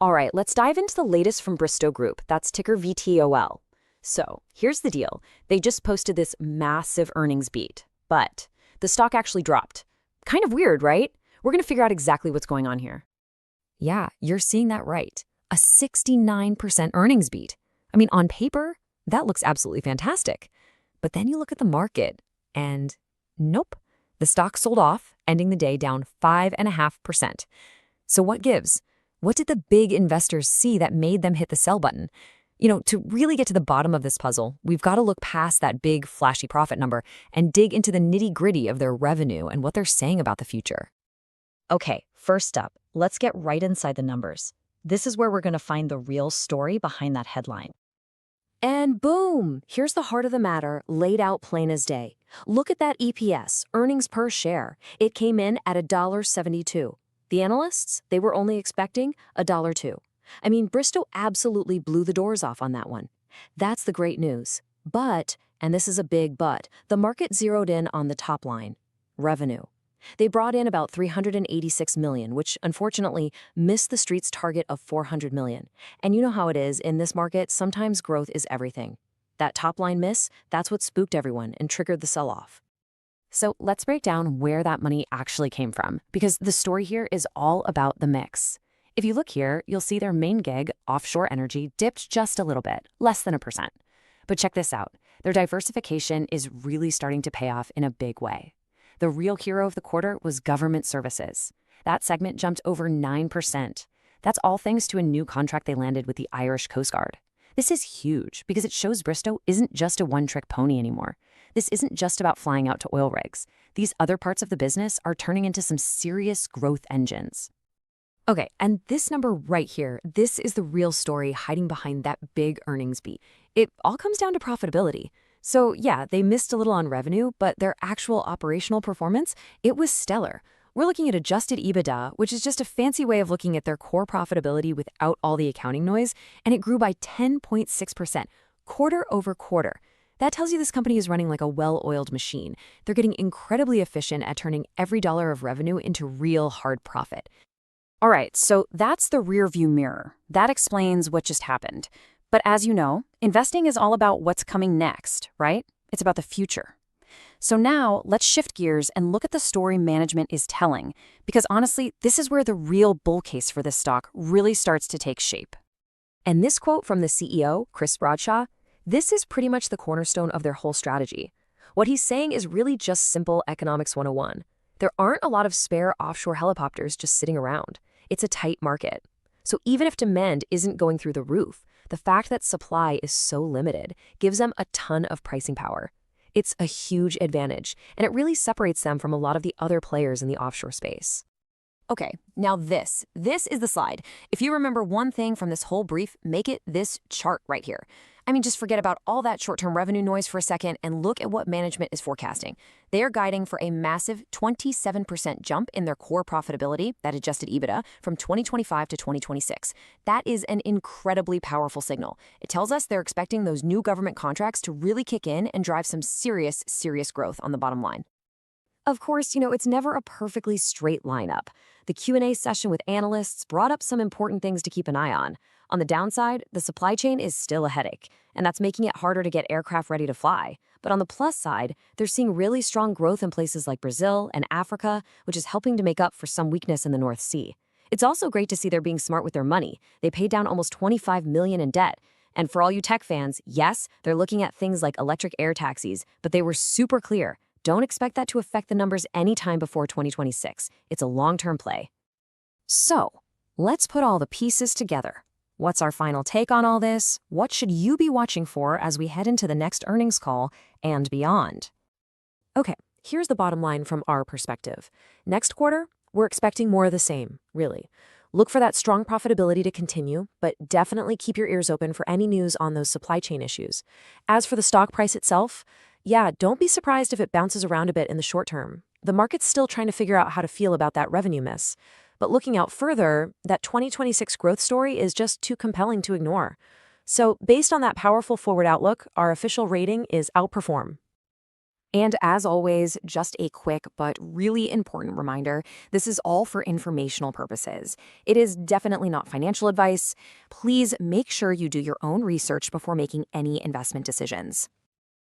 All right, let's dive into the latest from Bristow Group. That's ticker VTOL. So here's the deal. They just posted this massive earnings beat, but the stock actually dropped. Kind of weird, right? We're going to figure out exactly what's going on here. Yeah, you're seeing that right. A 69% earnings beat. I mean, on paper, that looks absolutely fantastic. But then you look at the market, and nope. The stock sold off, ending the day down 5.5%. So what gives? What did the big investors see that made them hit the sell button? To really get to the bottom of this puzzle, we've got to look past that big, flashy profit number and dig into the nitty-gritty of their revenue and what they're saying about the future. Okay, first up, let's get right inside the numbers. This is where we're going to find the real story behind that headline. And boom, here's the heart of the matter, laid out plain as day. Look at that EPS, earnings per share. It came in at $1.72. The analysts, they were only expecting $1.02. I mean, Bristow absolutely blew the doors off on that one. That's the great news. But, and this is a big but, the market zeroed in on the top line, revenue. They brought in about $386 million, which unfortunately missed the street's target of $400 million. And you know how it is, in this market, sometimes growth is everything. That top line miss, that's what spooked everyone and triggered the sell-off. So let's break down where that money actually came from, because the story here is all about the mix. If you look here, you'll see their main gig, offshore energy, dipped just a little bit, less than 1%. But check this out. Their diversification is really starting to pay off in a big way. The real hero of the quarter was government services. That segment jumped over 9%. That's all thanks to a new contract they landed with the Irish Coast Guard. This is huge because it shows Bristow isn't just a one-trick pony anymore. This isn't just about flying out to oil rigs. These other parts of the business are turning into some serious growth engines. Okay, and this number right here, this is the real story hiding behind that big earnings beat. It all comes down to profitability. So yeah, they missed a little on revenue, but their actual operational performance, it was stellar. We're looking at adjusted EBITDA, which is just a fancy way of looking at their core profitability without all the accounting noise, and it grew by 10.6%, quarter over quarter. That tells you this company is running like a well-oiled machine. They're getting incredibly efficient at turning every dollar of revenue into real hard profit. All right, so that's the rearview mirror. That explains what just happened. But as you know, investing is all about what's coming next, right? It's about the future. So now let's shift gears and look at the story management is telling, because honestly, this is where the real bull case for this stock really starts to take shape. And this quote from the CEO, Chris Bradshaw, this is pretty much the cornerstone of their whole strategy. What he's saying is really just simple economics 101. There aren't a lot of spare offshore helicopters just sitting around. It's a tight market. So even if demand isn't going through the roof, the fact that supply is so limited gives them a ton of pricing power. It's a huge advantage, and it really separates them from a lot of the other players in the offshore space. Okay, now this is the slide. If you remember one thing from this whole brief, make it this chart right here. I mean, just forget about all that short-term revenue noise for a second and look at what management is forecasting. They are guiding for a massive 27% jump in their core profitability, that adjusted EBITDA, from 2025 to 2026. That is an incredibly powerful signal. It tells us they're expecting those new government contracts to really kick in and drive some serious growth on the bottom line. Of course, it's never a perfectly straight lineup. The Q&A session with analysts brought up some important things to keep an eye on. On the downside, the supply chain is still a headache, and that's making it harder to get aircraft ready to fly. But on the plus side, they're seeing really strong growth in places like Brazil and Africa, which is helping to make up for some weakness in the North Sea. It's also great to see they're being smart with their money. They paid down almost $25 million in debt. And for all you tech fans, yes, they're looking at things like electric air taxis, but they were super clear. Don't expect that to affect the numbers anytime before 2026. It's a long-term play. So, let's put all the pieces together. What's our final take on all this? What should you be watching for as we head into the next earnings call and beyond? Okay, here's the bottom line from our perspective. Next quarter, we're expecting more of the same, really. Look for that strong profitability to continue, but definitely keep your ears open for any news on those supply chain issues. As for the stock price itself, yeah, don't be surprised if it bounces around a bit in the short term. The market's still trying to figure out how to feel about that revenue miss. But looking out further, that 2026 growth story is just too compelling to ignore. So based on that powerful forward outlook, our official rating is outperform. And as always, just a quick but really important reminder, this is all for informational purposes. It is definitely not financial advice. Please make sure you do your own research before making any investment decisions.